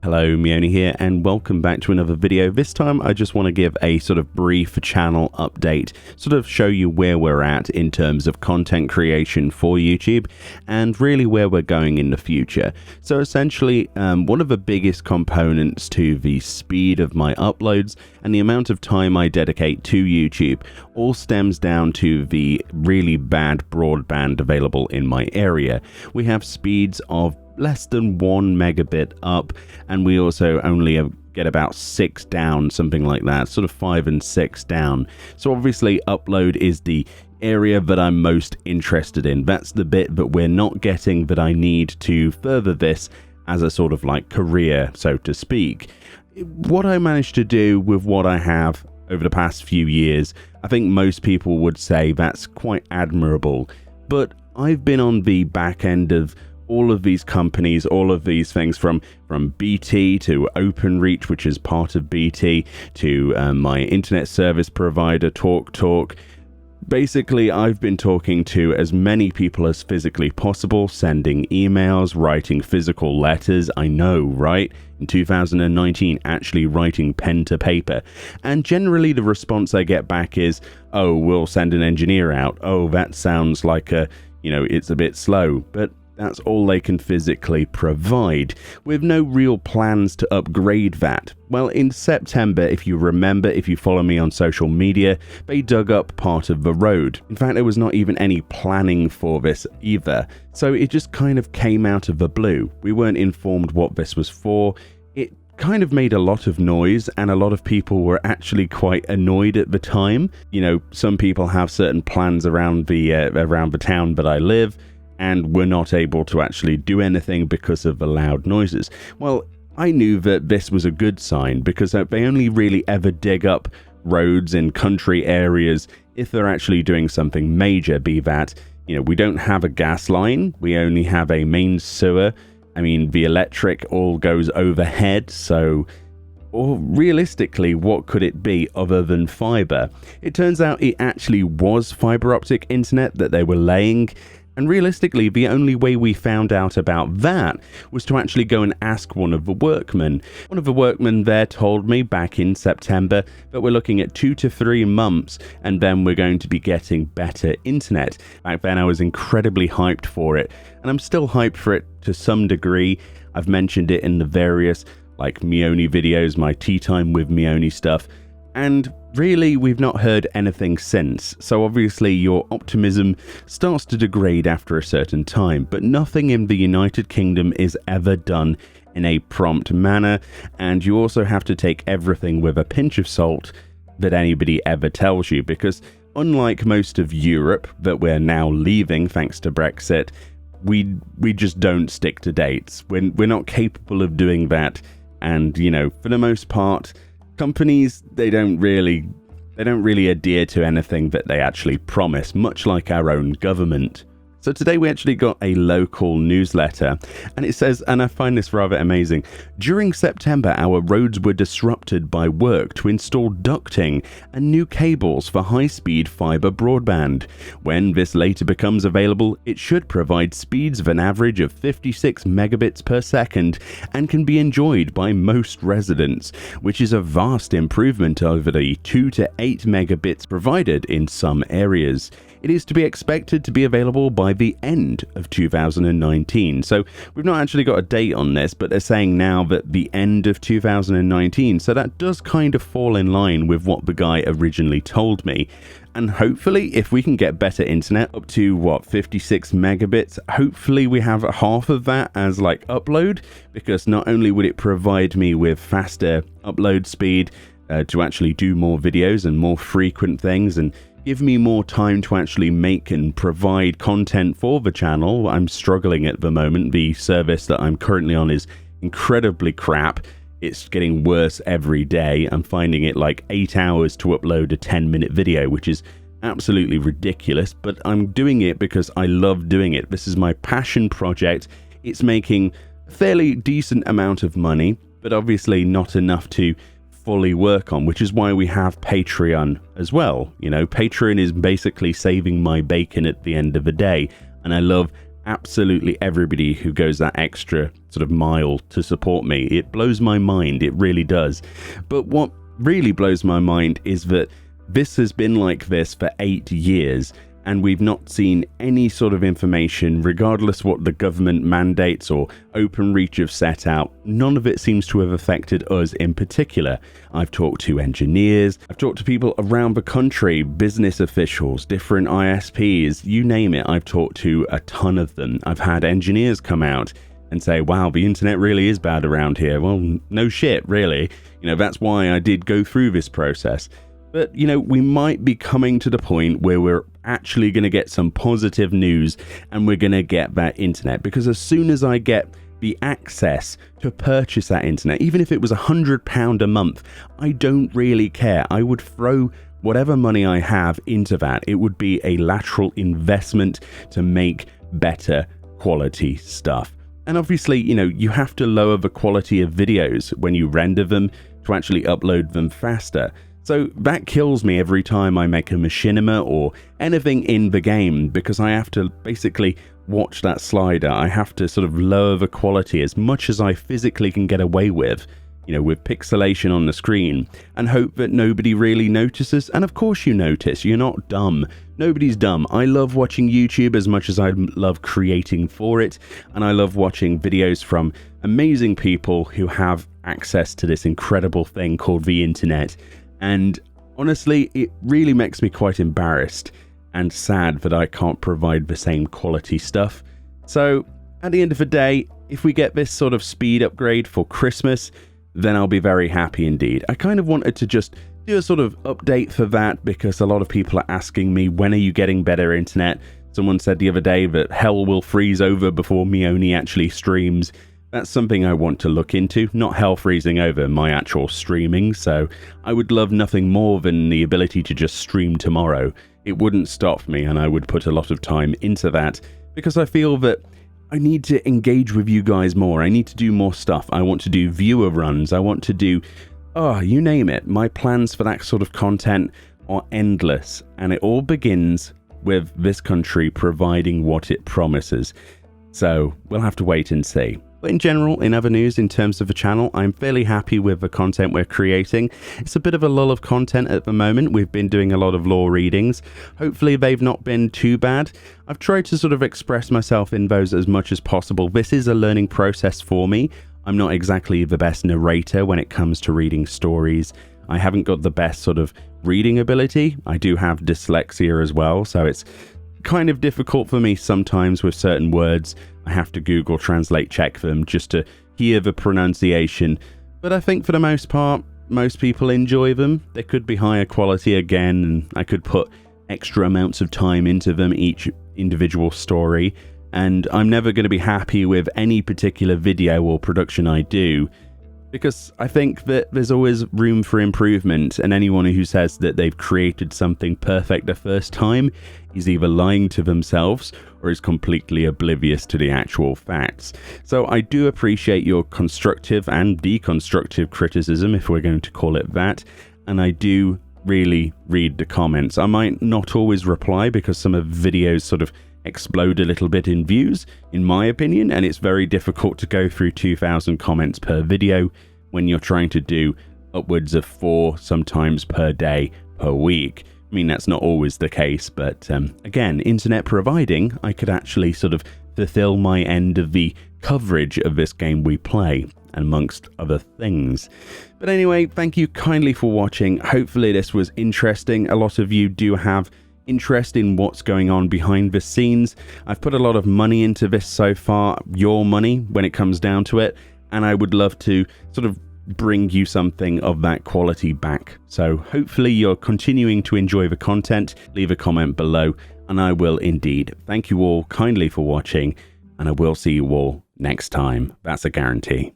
Hello, Meoni here, and welcome back to another video. This time I just want to give a sort of brief channel update, sort of show you where we're at in terms of content creation for YouTube and really where we're going in the future. So essentially, one of the biggest components to the speed of my uploads and the amount of time I dedicate to YouTube all stems down to the really bad broadband available in my area. We have speeds of less than 1 megabit up, and we also only get about 6 down, something like that, sort of 5 and 6 down. So obviously upload is the area that I'm most interested in. That's the bit that we're not getting that I need to further this as a sort of like career, so to speak. What I managed to do with what I have over the past few years, I think most people would say that's quite admirable, but I've been on the back end of all of these companies, all of these things from BT to OpenReach, which is part of BT, to my internet service provider, TalkTalk. Basically, I've been talking to as many people as physically possible, sending emails, writing physical letters. I know, right? In 2019, actually writing pen to paper. And generally the response I get back is, oh, we'll send an engineer out. Oh, that sounds like it's a bit slow. But that's all they can physically provide, with no real plans to upgrade that. Well, in September, if you remember, if you follow me on social media, they dug up part of the road. In fact, there was not even any planning for this either, so it just kind of came out of the blue. We weren't informed what this was for. It kind of made a lot of noise, and a lot of people were actually quite annoyed at the time. You know, some people have certain plans around the town that I live, and we're not able to actually do anything because of the loud noises. Well, I knew that this was a good sign, because they only really ever dig up roads in country areas if they're actually doing something major, be that, we don't have a gas line, we only have a main sewer. I mean, the electric all goes overhead, so realistically, what could it be other than fiber? It turns out it actually was fiber optic internet that they were laying. And realistically, the only way we found out about that was to actually go and ask one of the workmen. One of the workmen there told me back in September that we're looking at 2 to 3 months, and then we're going to be getting better internet. Back then, I was incredibly hyped for it, and I'm still hyped for it to some degree. I've mentioned it in the various like Meoni videos, my tea time with Meoni stuff, and really, we've not heard anything since, so obviously your optimism starts to degrade after a certain time, but nothing in the United Kingdom is ever done in a prompt manner, and you also have to take everything with a pinch of salt that anybody ever tells you, because unlike most of Europe that we're now leaving thanks to Brexit, we just don't stick to dates. We're not capable of doing that, and for the most part, companies, they don't really adhere to anything that they actually promise, much like our own government. So today we actually got a local newsletter, and it says, and I find this rather amazing, during September our roads were disrupted by work to install ducting and new cables for high-speed fiber broadband. When this later becomes available, it should provide speeds of an average of 56 megabits per second and can be enjoyed by most residents, which is a vast improvement over the 2 to 8 megabits provided in some areas. It is to be expected to be available by the end of 2019. So we've not actually got a date on this, but they're saying now that the end of 2019. So that does kind of fall in line with what the guy originally told me. And hopefully, if we can get better internet up to 56 megabits, hopefully we have half of that as like upload, because not only would it provide me with faster upload speed to actually do more videos and more frequent things, and give me more time to actually make and provide content for the channel. I'm struggling at the moment. The service that I'm currently on is incredibly crap. It's getting worse every day. I'm finding it like 8 hours to upload a 10-minute video, which is absolutely ridiculous, but I'm doing it because I love doing it. This is my passion project. It's making a fairly decent amount of money, but obviously not enough to fully work on, which is why we have Patreon as well. Patreon is basically saving my bacon at the end of the day, and I love absolutely everybody who goes that extra sort of mile to support me. It blows my mind, it really does. But what really blows my mind is that this has been like this for 8 years, and we've not seen any sort of information, regardless what the government mandates or OpenReach have set out. None of it seems to have affected us in particular. I've talked to engineers, I've talked to people around the country, business officials, different ISPs, you name it. I've talked to a ton of them. I've had engineers come out and say, wow, the internet really is bad around here. Well, no shit, really. That's why I did go through this process. But, we might be coming to the point where we're actually going to get some positive news and we're going to get that internet. Because as soon as I get the access to purchase that internet, even if it was £100 a month, I don't really care. I would throw whatever money I have into that. It would be a lateral investment to make better quality stuff. And obviously, you have to lower the quality of videos when you render them to actually upload them faster. So that kills me every time I make a machinima or anything in the game, because I have to basically watch that slider. I have to sort of lower the quality as much as I physically can get away with, with pixelation on the screen, and hope that nobody really notices. And of course you notice, you're not dumb. Nobody's dumb. I love watching YouTube as much as I love creating for it, and I love watching videos from amazing people who have access to this incredible thing called the internet. And honestly, it really makes me quite embarrassed and sad that I can't provide the same quality stuff. So at the end of the day, if we get this sort of speed upgrade for Christmas, then I'll be very happy indeed. I kind of wanted to just do a sort of update for that, because a lot of people are asking me, when are you getting better internet? Someone said the other day that hell will freeze over before Meoni actually streams. That's something I want to look into, not hell freezing over my actual streaming, so I would love nothing more than the ability to just stream tomorrow. It wouldn't stop me, and I would put a lot of time into that, because I feel that I need to engage with you guys more. I need to do more stuff. I want to do viewer runs. I want to do, you name it. My plans for that sort of content are endless, and it all begins with this country providing what it promises. So we'll have to wait and see. But in general, in other news, in terms of the channel, I'm fairly happy with the content we're creating. It's a bit of a lull of content at the moment. We've been doing a lot of lore readings. Hopefully they've not been too bad. I've tried to sort of express myself in those as much as possible. This is a learning process for me. I'm not exactly the best narrator when it comes to reading stories. I haven't got the best sort of reading ability. I do have dyslexia as well, so it's kind of difficult for me sometimes with certain words. I have to Google Translate check them just to hear the pronunciation. But I think for the most part, most people enjoy them. They could be higher quality again, and I could put extra amounts of time into them, each individual story. And I'm never going to be happy with any particular video or production I do, because I think that there's always room for improvement, and anyone who says that they've created something perfect the first time is either lying to themselves or is completely oblivious to the actual facts. So I do appreciate your constructive and deconstructive criticism, if we're going to call it that, and I do really read the comments. I might not always reply because some of the videos sort of explode a little bit in views, in my opinion, and it's very difficult to go through 2,000 comments per video when you're trying to do upwards of 4, sometimes per day, per week. I mean, that's not always the case, but again, internet providing, I could actually sort of fulfill my end of the coverage of this game we play, amongst other things. But anyway, thank you kindly for watching. Hopefully this was interesting. A lot of you do have interest in what's going on behind the scenes. I've put a lot of money into this so far, your money when it comes down to it, and I would love to sort of bring you something of that quality back. So hopefully you're continuing to enjoy the content. Leave a comment below, and I will indeed. Thank you all kindly for watching, and I will see you all next time. That's a guarantee.